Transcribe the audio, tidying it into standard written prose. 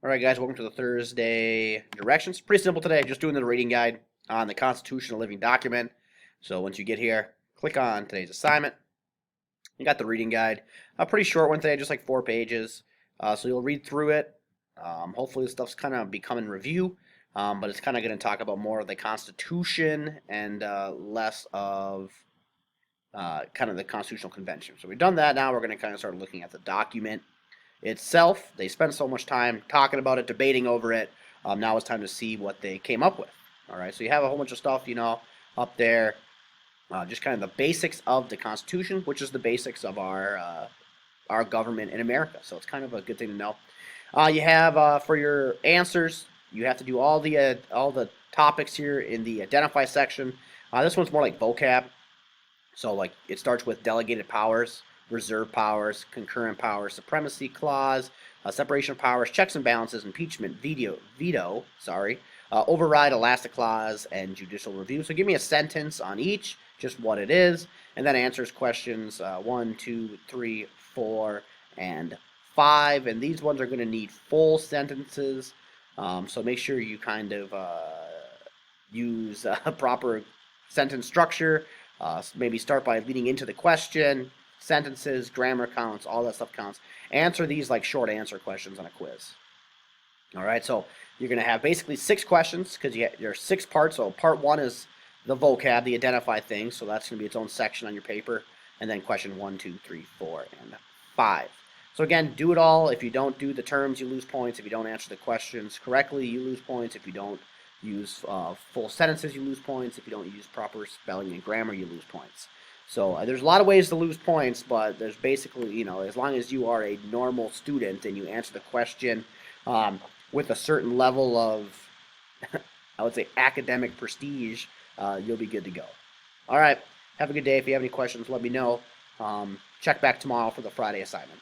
All right, guys, welcome to the Thursday directions. Pretty simple today, just doing the reading guide on the Constitution, a living document. So once you get here, click on today's assignment. You got the reading guide. A pretty short one today, just like 4 pages. So you'll read through it. Hopefully, this stuff's kind of becoming review, but it's kind of going to talk about more of the Constitution and less of kind of the Constitutional Convention. So we've done that. Now we're going to kind of start looking at the document itself. They spent so much time talking about it, debating over it. Now it's time to see what they came up with. All right, so you have a whole bunch of stuff, up there. Just kind of the basics of the Constitution, which is the basics of our government in America. So it's kind of a good thing to know. You have for your answers, you have to do all the topics here in the identify section. This one's more like vocab. So like it starts with delegated powers, reserve powers, concurrent powers, supremacy clause, separation of powers, checks and balances, impeachment, veto, override, elastic clause, and judicial review. So give me a sentence on each, just what it is, and then answers questions 1, 2, 3, 4, and 5. And these ones are going to need full sentences, so make sure you kind of use a proper sentence structure. Maybe start by leading into the question. Sentences, grammar counts, all that stuff counts. Answer these like short answer questions on a quiz. All right, so you're going to have basically 6 questions because there's 6 parts. So part 1 is the vocab, the identify thing. So that's going to be its own section on your paper. And then question 1, 2, 3, 4, and 5. So again, do it all. If you don't do the terms, you lose points. If you don't answer the questions correctly, you lose points. If you don't use full sentences, you lose points. If you don't use proper spelling and grammar, you lose points. So there's a lot of ways to lose points, but there's basically, as long as you are a normal student and you answer the question with a certain level of, I would say, academic prestige, you'll be good to go. All right, have a good day. If you have any questions, let me know. Check back tomorrow for the Friday assignment.